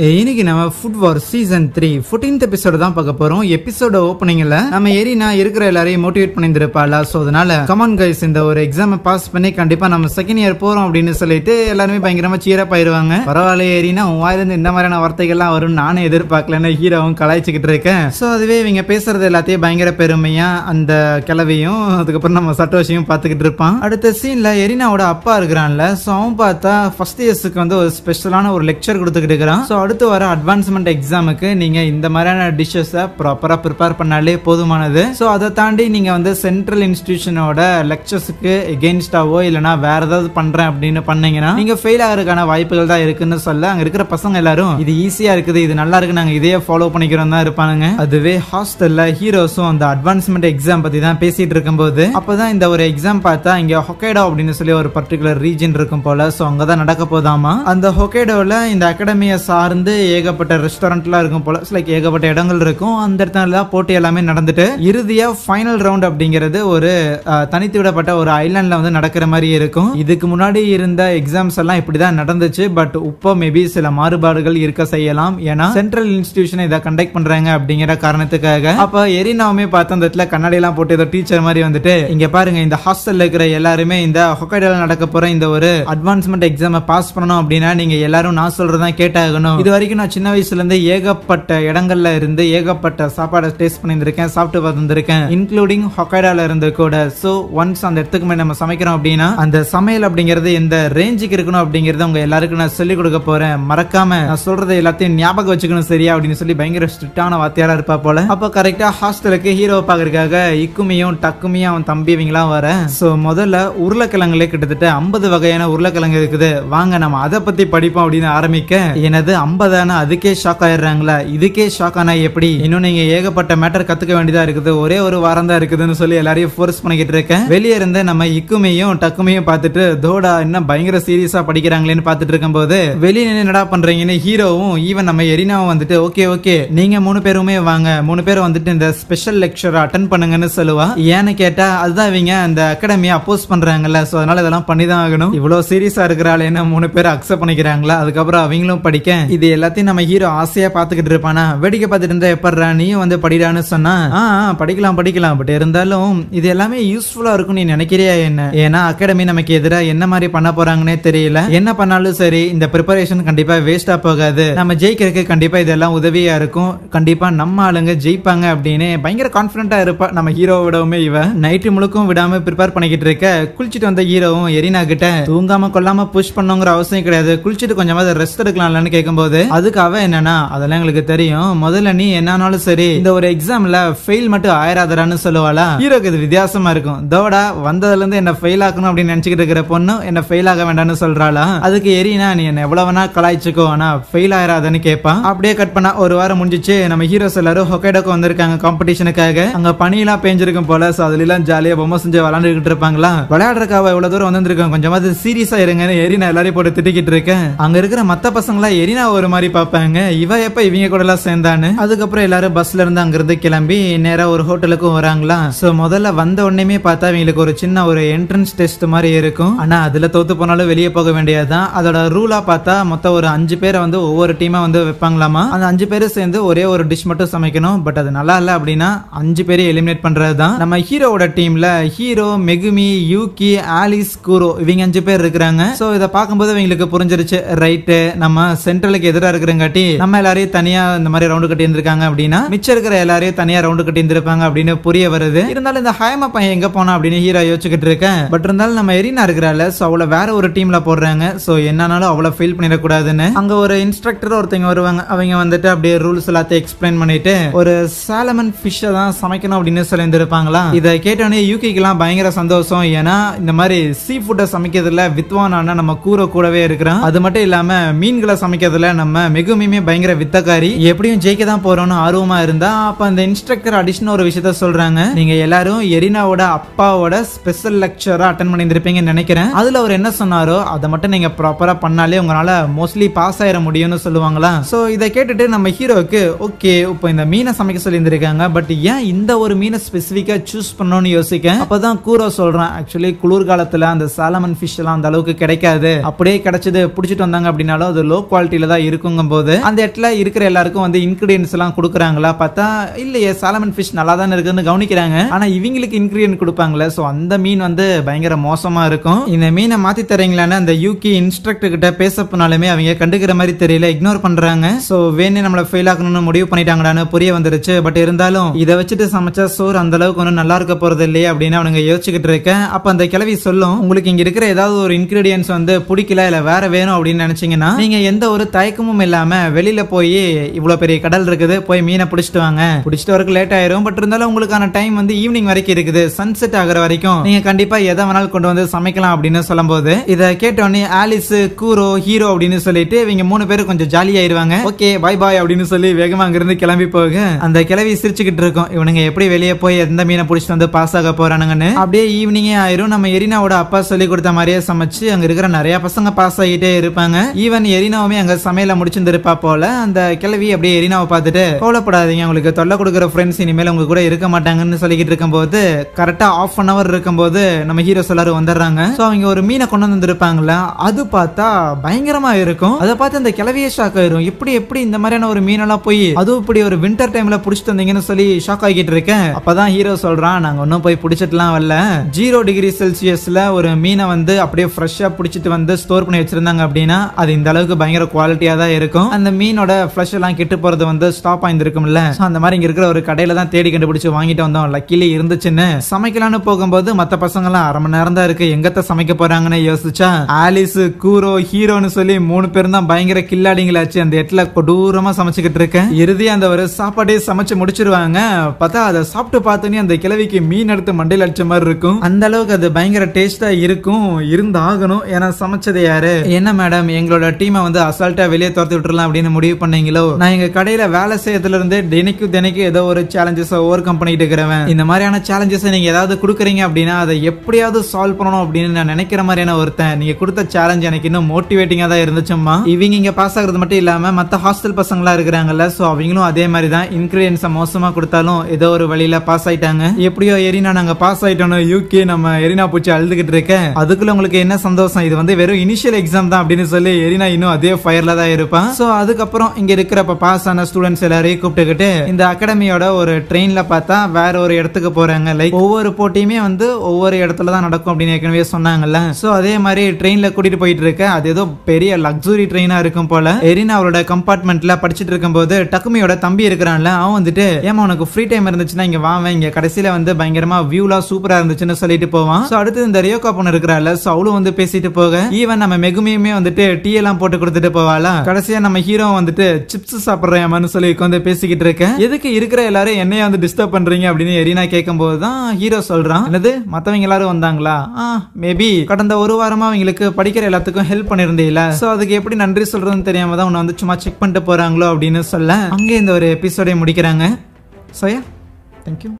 இன்னைக்கு நம்ம ஃபுட் வார் season 3 14th episode தான் பார்க்க போறோம். எபிசோட ஓப்பனிங்ல நம்ம எரினா இருக்கிற எல்லாரையும் மோட்டிவேட் பண்ணியிருப்பாளா. சோ அதனால கமான் கைஸ், இந்த ஒரு எக்ஸாம் பாஸ் பண்ணி கண்டிப்பா நம்ம செகண்ட் இயர் போறோம் அப்படின்னு சொல்லிட்டு எல்லாருமே பயங்கரமா சீரப் ஆயிருவாங்க. பரவாயில்ல எரினா, உன் வாயிலிருந்து இந்த மாதிரியான வார்த்தைகள்லாம் வரும் நானே எதிர்பார்க்கலன்னு ஹீரோவும் கலாய்ச்சிக்கிட்டு இருக்கேன். சோ அதுவே இவங்க பேசுறது எல்லாத்தையும் பயங்கர பெருமையா அந்த கிளவியும் அதுக்கப்புறம் நம்ம சட்டோஷியும் பாத்துக்கிட்டு இருப்பான். அடுத்த சீன்ல எரினாவோட அப்பா இருக்கிறான்ல, சோ அவன் பார்த்தா ஃபர்ஸ்ட் இயர்ஸ்க்கு வந்து ஒரு ஸ்பெஷலான ஒரு லெக்சர் கொடுத்துக்கிட்டு இருக்கிறான். சோ அடுத்து வர அட்வான்ஸ்மெண்ட் எக்ஸாமுக்கு நீங்க இந்த மாதிரியான டிஷ்ஷஸை ப்ராப்பரா ப்ரிப்பேர் பண்ணாலே போதுமானது. சோ அதை தாண்டி நீங்க வந்து சென்ட்ரல் இன்ஸ்டிடியூஷனோட லெக்சர்ஸுக்கு எகெயின்ஸ்டாவோ இல்லைனா வேற ஏதாவது பண்றேன் அப்படின்னு பண்ணீங்கன்னா நீங்க ஃபெயில் ஆகிறதுக்கான வாய்ப்புகள் தான் இருக்குன்னு சொல்ல அங்க இருக்கிற பசங்க எல்லாரும் இது ஈஸியா இருக்குது, இது நல்லா இருக்கு, நாங்க இதையே ஃபாலோ பண்ணிக்கிறோம் தான் இருப்பானுங்க. அதுவே ஹாஸ்டல்ல ஹீரோஸும் அந்த அட்வான்ஸ்மெண்ட் எக்ஸாம் பத்தி தான் பேசிட்டு இருக்கும்போது அப்பதான் இந்த ஒரு எக்ஸாம் பார்த்தா இங்க ஹொக்கைடோ அப்படின்னு சொல்லி ஒரு பர்டிகுலர் ரீஜன் இருக்கும் போல. சோ அங்கதான் நடக்க போதாமா. அந்த ஹொக்கைடோல இந்த அகாடமியை சார்ந்து ஏகப்பட்ட ரெஸ்டாரண்ட்லாம் இருக்கும் போல, லைக் ஏகப்பட்ட இடங்கள் இருக்கும். அந்த இடத்துல போட்டி எல்லாமே நடந்துட்டு இறுதியா ஃபைனல் ரவுண்ட் அப்படிங்கிறது ஒரு தனித்து விடப்பட்ட ஒரு ஐலாண்ட்ல வந்து நடக்கிற மாதிரி இருக்கும். இதுக்கு முன்னாடி இருந்த எக்ஸாம்ஸ் எல்லாம் இப்படிதான் நடந்துச்சு. பட் இப்போ மேபி சில மாறுபாடுகள் இருக்க செய்யலாம். ஏன்னா சென்ட்ரல் இன்ஸ்டிடியூஷன் இதை கண்டக்ட் பண்றாங்க அப்படிங்கிற காரணத்துக்காக. அப்ப எரினாவுமே பார்த்து அந்த இடத்துல கண்ணாடி எல்லாம் போட்டு ஏதோ டீச்சர் மாதிரி வந்துட்டு இங்க பாருங்க, இந்த ஹாஸ்டல்ல இருக்கிற எல்லாருமே இந்த ஹொக்கைடோல நடக்க போற இந்த ஒரு அட்வான்ஸ்மெண்ட் எக்ஸாம் பாஸ் பண்ணணும் அப்படின்னா நீங்க எல்லாரும் நான் சொல்றதான் கேட்டாகணும். இது வரைக்கும் நான் சின்ன வயசுல இருந்து ஏகப்பட்ட இடங்கள்ல இருந்து ஏகப்பட்ட சாப்பாடு டேஸ்ட் பண்ணியிருக்கேன், சாப்பிட்டு பார்த்துருக்கேன், இன்க்ளூடிங் ஹொக்கைடோல இருந்து கூட. சோ ஒன்ஸ் அந்த இடத்துக்கு மேல நம்ம சமைக்கிறோம் அப்படின்னா அந்த சமையல் அப்படிங்கிறது எந்த ரேஞ்சுக்கு இருக்கணும் அப்படிங்கறத உங்க எல்லாருக்கும் நான் சொல்லிக் கொடுக்க போறேன். மறக்காம நான் சொல்றதை எல்லாத்தையும் ஞாபகம் வச்சுக்கணும் சரியா அப்படின்னு சொல்லி பயங்கர ஸ்ட்ரிக்டான வாத்தியாரா இருப்பா போல. அப்ப கரெக்டா ஹாஸ்டலுக்கு ஹீரோ பாக்குறதுக்காக இக்குமியும் டக்குமியும் அவன் தம்பி இவங்களாம் வர. சோ முதல்ல உருளைக்கிழங்குல கிட்டத்தட்ட 50 வகையான உருளைக்கிழங்கு இருக்குது, வாங்க நம்ம அதை பத்தி படிப்போம் அப்படின்னு ஆரம்பிக்க எனது 50 அதுக்கே ஷாக் ஆயிடுறாங்களா. இதுக்கே ஷாக் ஆனா எப்படி, இன்னும் நீங்க ஏகப்பட்ட மேட்டர் கத்துக்க வேண்டியதா இருக்குது, ஒரே ஒரு வாரம் தான் இருக்குதுன்னு சொல்லி எல்லாரையும் ஃபோர்ஸ் பண்ணிக்கிட்டு இருக்கேன். வெளியே இருந்து நம்ம இக்குமையும் டக்குமையும் பார்த்துட்டு தோடா இன்னும் பயங்கர சீரியஸா படிக்கிறாங்களேன்னு பார்த்துட்டு இருக்கும் போது வெளியே என்னடா பண்றீங்கன்னு ஹீரோவும் ஈவன் நம்ம எரினாவும் வந்துட்டு ஓகே ஓகே நீங்க 3 பேருமே வாங்க, 3 பேரும் வந்துட்டு இந்த ஸ்பெஷல் லெக்சர் அட்டென்ட் பண்ணுங்கன்னு சொல்லுவா. ஏன்னு கேட்டா அதுதான் இவங்க அந்த அகாடமியை அப்போஸ் பண்றாங்கல்ல, சோ அதனால இதெல்லாம் பண்ணிதான் ஆகணும். இவ்வளவு சீரியஸா இருக்கிறாள் என்ன 3 பேர் அக்செப்ட் பண்ணிக்கிறாங்களா. அதுக்கப்புறம் அவங்களும் படிக்க இது எல்லாத்தையும் நம்ம ஹீரோ ஆசையா பாத்துக்கிட்டு இருப்பானா. வேடிக்கை பார்த்துட்டு இருந்தா எப்பறா நீயும் வந்து படிடான்னு சொன்னா படிக்கலாம் படிக்கலாம், பட் இருந்தாலும் இது எல்லாமே யூஸ்ஃபுல்லா இருக்கும் நீ நினைக்கிறியா என்ன. ஏன்னா அகாடமி நமக்கு எதிராக என்ன மாதிரி பண்ண போறாங்கன்னே தெரியல. என்ன பண்ணாலும் சரி இந்த ப்ரிப்பரேஷன் கண்டிப்பா வேஸ்டா போகாது, நம்ம ஜெயிக்கிறதுக்கு கண்டிப்பா இதெல்லாம் உதவியா இருக்கும், கண்டிப்பா நம்ம ஆளுங்க ஜெயிப்பாங்க அப்படின்னு பயங்கர கான்பிடண்டா இருப்பா நம்ம ஹீரோ விடவுமே. இவ நைட்டு முழுக்கும் விடாம ப்ரிப்பேர் பண்ணிக்கிட்டு இருக்க. குளிச்சுட்டு வந்த ஹீரோவும் எரினா கிட்ட தூங்காம கொள்ளாம புஷ் பண்ணுங்கிற அவசியம் கிடையாது, குளிச்சுட்டு கொஞ்சமாவது ரெஸ்ட் எடுக்கலாம்னு கேட்கும்போது அதுக்கு அவ என்னன்னா அதெல்லாம் எங்களுக்கு தெரியும், முதல்ல நீ என்னானாலும் சரி இந்த ஒரு எக்ஸாம்ல ஃபெயில் மட்டும் ஆயிராதரான்னு சொல்லுவாளா. ஹீரோக்கு இது வித்தியாசமா இருக்கும். தோடா வந்ததுல இருந்து என்ன ஃபெயில் ஆகணும் அப்படின்னு நினைச்சுக்கிட்டு இருக்கிற பொண்ணு என்ன ஃபெயில் ஆக வேண்டாம்னு சொல்றாளா. அதுக்கு எரினா நீ என்ன எவ்வளவு வேணா கலாய்ச்சிக்கோ ஆனா ஃபெயில் ஆயிராதன்னு கேட்பான். அப்படியே கட் பண்ணா ஒரு வாரம் முடிஞ்சிச்சு. நம்ம ஹீரோஸ் எல்லாரும் ஹொக்கைடோக்கு வந்திருக்காங்க காம்படிஷனுக்காக. அங்க பனியெல்லாம் பெஞ்சிருக்கும் போல. சோ அதுல எல்லாம் ஜாலியா பொம்மை செஞ்சு விளையாண்டுகிட்டு இருப்பாங்களா. விளையாடுறக்காவ இவ்வளவு தூரம் வந்திருக்கோம், கொஞ்சமாவது சீரியஸா இருங்கன்னு எரினா எல்லாரையும் போட்டு திட்டிக்கிட்டு இருக்கேன். அங்க இருக்கிற மத்த பசங்களா எரினா ஒரு மாதிரி பாப்பாங்க, இவ எப்ப இவங்க கூட எல்லாம் சேர்ந்தான்னு. அதுக்கப்புறம் எல்லாரும் பஸ்ல இருந்து அங்கிருந்து கிளம்பி நேரா ஒரு ஹோட்டலுக்கும் வராங்களா. சோ முதல்ல வந்த உடனே பார்த்தா இவங்களுக்கு ஒரு சின்ன ஒரு என்ட்ரன்ஸ் டெஸ்ட் மாதிரி இருக்கும். ஆனா அதுல தோத்து போனாலும் வெளியே போக வேண்டியதுதான். அதோட ரூலா பார்த்தா மொத்தம் ஒரு 5 பேரை வந்து ஒவ்வொரு டீமா வந்து வைப்பாங்களாமா. அந்த 5 பேரும் சேர்ந்து ஒரே ஒரு டிஷ் மட்டும் சமைக்கணும். பட் அது நல்லா இல்ல அப்படின்னா 5 பேரை எலிமினேட் பண்றதுதான். நம்ம ஹீரோவோட டீம்ல ஹீரோ, மெகுமி, யூகி, ஆலிஸ், கூரோ இவங்க 5 பேர் இருக்கிறாங்க. சோ இத பார்க்கும்போது இவங்களுக்கு புரிஞ்சிருச்சு, ரைட் நம்ம சென்ட்ரலுக்கு எதிராக இருக்கிறங்காட்டி நம்ம எல்லாரையும் தனியா இந்த மாதிரி ரவுண்டு கட்டி இருந்திருக்காங்க அப்படின்னா மிச்சம் இருக்கிற எல்லாரையும் தனியா ரவுண்டு கட்டி இருந்திருப்பாங்க அப்படின்னு புரிய வருது. இருந்தாலும் இந்த ஹயமா பையன் எங்க போனா அப்படின்னு ஹீரோ யோசிச்சுக்கிட்டு இருக்கேன். பட் இருந்தாலும் நம்ம எரினா இருக்கிறாள், சோ அவளை வேற ஒரு டீம்ல போடுறாங்க. சோ என்னன்னாலும் அவளை ஃபெயில் பண்ணிடக்கூடாதுன்னு அங்க ஒரு இன்ஸ்ட்ரக்டர் ஒருத்தங்க வருவாங்க. அவங்க வந்துட்டு அப்படியே ரூல்ஸ் எல்லாத்தையும் எக்ஸ்பிளைன் பண்ணிட்டு ஒரு சாலமன் ஃபிஷ் தான் சமைக்கணும் அப்படின்னு சொல்லி இருந்திருப்பாங்களா. இதை கேட்டோடனே யூகிக்கு எல்லாம் பயங்கர சந்தோஷம். ஏன்னா இந்த மாதிரி சீ ஃபுட்டை சமைக்கிறதுல வித்வானான நம்ம கூரோ கூடவே இருக்கிறான். அது மட்டும் இல்லாம மீன்களை சமைக்கிறதுல நம்ம மெகுமியுமே பயங்கர வித்தக்காரி, எப்படியும் ஜெயிக்க தான் போறோம்னு ஆர்வமா இருந்தா. அப்ப அந்த இன்ஸ்ட்ரக்டர் அடிஷன் ஒரு விஷயத்த சொல்றாங்க, நீங்க எல்லாரும் எரினாவோட அப்பாவோட ஸ்பெஷல் லெக்சரா அட்டென்ட் பண்ணியிருப்பீங்கன்னு நினைக்கிறேன். அதுல அவர் என்ன சொன்னாரோ அதை மட்டும் நீங்க ப்ராப்பரா பண்ணாலே உங்களால மோஸ்ட்லி பாஸ் ஆயிட முடியும்னு சொல்லுவாங்களா. சோ இதை கேட்டுட்டு நம்ம ஹீரோக்கு ஓகே இப்போ இந்த மீனை சமைக்க சொல்லி இருந்திருக்காங்க, பட் ஏன் இந்த ஒரு மீனை ஸ்பெசிபிக்கா சூஸ் பண்ணணும்னு யோசிக்க. அப்பதான் கூரோ சொல்றான், ஆக்சுவலி குளிர்காலத்துல அந்த சாலமன் ஃபிஷ் எல்லாம் அந்த அளவுக்கு கிடைக்காது, அப்படியே கிடைச்சது பிடிச்சிட்டு வந்தாங்க அப்படின்னாலும் அது லோ குவாலிட்டியில தான் இருக்குங்கும் போது அந்த இடத்துல இருக்கிற எல்லாருக்கும் வந்து இன்கிரிடியன்ஸ் எல்லாம் கொடுக்குறாங்களா பார்த்தா இல்லையே சாலமன் ஃபிஷ் நல்லா தானே இருக்குன்னு கவனிக்கிறாங்க. ஆனா இவங்களுக்கு இன்கிரிடியன்ட் கொடுப்பாங்களே, சோ அந்த மீன் வந்து பயங்கர மோசமா இருக்கும். இந்த மீனை மாத்தி தரீங்களான்னு அந்த யூகி இன்ஸ்ட்ரக்டர் கிட்ட பேச போனாலுமே அவங்க கண்டுக்கிற மாதிரி தெரியல, இக்னோர் பண்றாங்க. சோ வேணே நம்மள ஃபெயில் ஆக்கணும்னு முடிவு பண்ணிட்டாங்கடான்னு புரிய வந்துருச்சு. பட் இருந்தாலும் இதை வச்சுட்டு சமைச்சா சோறு அந்த அளவுக்கு ஒன்றும் நல்லா இருக்க போறது இல்லையே அப்படின்னு அவனுங்க யோசிச்சுக்கிட்டு இருக்கேன். அப்ப அந்த கிழவி சொல்லும், உங்களுக்கு இங்க இருக்கிற ஏதாவது ஒரு இன்கிரிடியன்ஸ் வந்து பிடிக்கல இல்ல வேற வேணும் அப்படின்னு நினைச்சீங்கன்னா நீங்க எந்த ஒரு தயக்கமும் இல்லாம வெளியில போய் இவ்வளவு பெரிய கடல் இருக்குது, போய் மீனை பிடிச்சிட்டு வாங்க. பிடிச்சிட்டு வரக்கு லேட் ஆயிரும், பட் இருந்தாலும் உங்களுக்கான டைம் வந்து ஈவினிங் வரைக்கும் இருக்குது. சன்செட் ஆகிற வரைக்கும் நீங்க கண்டிப்பா எதை வேணாலும் கொண்டு வந்து சமைக்கலாம் அப்படின்னு சொல்லும் போது இதை கேட்டோடனே ஆலிஸ், கூரோ, ஹீரோ அப்படின்னு சொல்லிட்டு இவங்க 3 பேரும் கொஞ்சம் ஜாலியாயிருவாங்க. ஓகே பாய் பாய் அப்படின்னு சொல்லி வேகமா அங்கிருந்து கிளம்பி போக அந்த கிளவி சிரிச்சுக்கிட்டு இருக்கும், இவனுங்க எப்படி வெளியே போய் எந்த மீனை பிடிச்சிட்டு வந்து பாஸ் ஆக போறானுங்கன்னு. அப்படியே ஈவினிங்கே ஆயிரும். நம்ம எரினாவோட அப்பா சொல்லி கொடுத்த மாதிரியே சமைச்சு அங்க இருக்கிற நிறைய பசங்க பாஸ் ஆகிட்டே இருப்பாங்க. ஈவன் எரினாவுமே அங்க சமையல முடிச்சிருந்திருப்பா போல. அந்த கிளவி அப்படியே எரினாவை பார்த்துட்டு, கவலைப்படாதீங்க, உங்களுக்கு தொல்லை கொடுக்குற ஃப்ரெண்ட்ஸ் இனிமேல் உங்க கூட இருக்க மாட்டாங்கன்னு சொல்லிக்கிட்டு இருக்கும்போது கரெக்டா ½ அன் அவர் இருக்கும்போது நம்ம ஹீரோஸ் எல்லாரும் வந்துடுறாங்க. சோ அவங்க ஒரு மீனை கொண்டு வந்திருப்பாங்களா, அது பார்த்தா பயங்கரமா இருக்கும். அதை பார்த்து அந்த கிளவியே ஷாக் ஆயிரும், எப்படி இந்த மாதிரியான ஒரு மீனெல்லாம் போய் அதுவும் இப்படி ஒரு வின்டர் டைம்ல பிடிச்சிட்டு வந்தீங்கன்னு சொல்லி ஷாக் ஆகிட்டு இருக்கேன். அப்பதான் ஹீரோ சொல்றான், நாங்க ஒன்னும் போய் பிடிச்சிட்டுலாம் வரல, 0 டிகிரி செல்சியஸ்ல ஒரு மீனை வந்து அப்படியே ஃப்ரெஷ்ஷா பிடிச்சிட்டு வந்து ஸ்டோர் பண்ணி வச்சிருந்தாங்க அப்படின்னா அது இந்த அளவுக்கு பயங்கர குவாலிட்டியா தான் இருக்கும். அந்த மீனோட ஃபிளஷ் எல்லாம் கெட்டு போறது வந்து ஸ்டாப் ஆயிருக்கும்ல, அந்த மாதிரி இங்க இருக்கிற ஒரு கடையில தான் தேடி கண்டுபிடிச்சு வாங்கிட்டு வந்தோம். லக்கிலி இருந்துச்சுன்னு சமைக்கலான்னு போகும்போது மத்த பசங்க எல்லாம் 1/2 மணி நேரம் தான் இருக்கு, எங்கத்த சமைக்க போறாங்கன்னு யோசிச்சா ஆலிஸ், கூரோ, ஹீரோன்னு சொல்லி 3 பேரும் தான் பயங்கர கில்லாடிங்களாச்சு. அந்த இடத்துல கொடூரமா சமைச்சுக்கிட்டு இருக்கேன். இறுதி அந்த ஒரு சாப்பாடே சமைச்சு முடிச்சிருவாங்க. பார்த்தா அதை சாப்பிட்டு பார்த்தோன்னே அந்த கிழவிக்கு மீன் எடுத்து மண்டையில் அடிச்ச மாதிரி இருக்கும். அந்த அளவுக்கு அது பயங்கர டேஸ்டா இருக்கும். இருந்தாகணும், ஏன்னா சமைச்சது யாரு? என்ன மேடம், எங்களோட டீமை வந்து அசால்ட்டா வெளியே துரத்து விட்டுறலாம் அப்படின்னு முடிவு பண்ணீங்களோ? நான் எங்க கடையில வேலை செய்யறதுல இருந்து தினைக்கு ஏதோ ஒரு சேலஞ்சஸ் ஓவர் கம் பண்ணிட்டு இருக்கிறவன். இந்த மாதிரியான சேலஞ்சஸ் நீங்க ஏதாவது கொடுக்குறீங்க அப்படின்னா அதை எப்படியாவது சால்வ் பண்ணணும் அப்படின்னு நான் நினைக்கிற மாதிரியான ஒருத்தன். நீங்க கொடுத்த சேலஞ்ச் எனக்கு இன்னும் மோட்டிவேட்டிங்கா தான் இருந்துச்சுமா. இவங்க இங்க பாஸ் ஆகுறது மட்டும் இல்லாம மத்த ஹாஸ்டல் பசங்களா இருக்கிறாங்கல்ல, சோ அவங்களும் அதே மாதிரி தான் இன்கிரிடியன்ஸ் மோசமா கொடுத்தாலும் ஏதோ ஒரு வழியில பாஸ் ஆயிட்டாங்க. எப்படியோ எரினா நாங்க பாஸ் ஆயிட்டோம், யூகே நம்ம எரினா பூச்சி அழுதுகிட்டு இருக்கேன். அதுக்குள்ள உங்களுக்கு என்ன சந்தோஷம், இது வந்து வெறும் இனிஷியல் எக்ஸாம் தான் அப்படின்னு சொல்லி எரினா இன்னும் அதே ஃபயர்ல தான் இருப்பான். சோ அதுக்கப்புறம் இங்க இருக்கிற பாஸ் ஆன ஸ்டூடெண்ட்ஸ் எல்லாரையும் கூப்பிட்டுக்கிட்டு இந்த அகாடமியோட ஒரு ட்ரெயின்ல பார்த்தா வேற ஒரு இடத்துக்கு போறாங்க. லைக் ஒவ்வொரு போட்டியுமே வந்து ஒவ்வொரு இடத்துல தான் நடக்கும் அப்படின்னு ஏற்கனவே சொன்னாங்கல்ல. சோ அதே மாதிரி ட்ரெயின்ல கூட்டிட்டு போயிட்டு இருக்க, அது ஏதோ பெரிய லக்ஸுரி ட்ரெயினா இருக்கும் போல. எரினா அவரோட கம்பார்ட்மெண்ட்ல படிச்சுட்டு இருக்கும் போது டக்குமியோட தம்பி இருக்கிறான்ல, அவன் வந்துட்டு ஏமா உனக்கு ஃப்ரீ டைம் இருந்துச்சுன்னா இங்க வாங்க, இங்க கடைசியில வந்து பயங்கரமா வியூலாம் சூப்பரா இருந்துச்சுன்னு சொல்லிட்டு போவான். சோ அடுத்து இந்த ரியோகா பொண்ணு இருக்கிறாள், சோ அவளும் வந்து பேசிட்டு போக ஈவன் நம்ம மெகுமியுமே வந்துட்டு டீ எல்லாம் போட்டு கொடுத்துட்டு போவாளா. கடைசியா நம்ம ஹீரோ வந்துட்டு சிப்ஸ் சாப்பிடுறேன் சொல்லி வந்து பேசிக்கிட்டு இருக்கேன். எதுக்கு இருக்கிற எல்லாரும் என்னைய வந்து டிஸ்டர்ப் பண்றீங்க அப்படின்னு எரினா கேட்கும் போதுதான் ஹீரோ சொல்றான், என்னது மத்தவங்க எல்லாரும் வந்தாங்களா, மேபி கடந்த ஒரு வாரமா அவங்களுக்கு படிக்கிற எல்லாத்துக்கும் ஹெல்ப் பண்ணிருந்தீல, சோ அதுக்கு எப்படி நன்றி சொல்றதுன்னு தெரியாம தான் உன்னை வந்து சும்மா செக் பண்ணிட்டு போறாங்களோ அப்படின்னு சொல்ல அங்கே இந்த ஒரு எபிசோடை முடிக்கிறாங்க. Soya, thank you.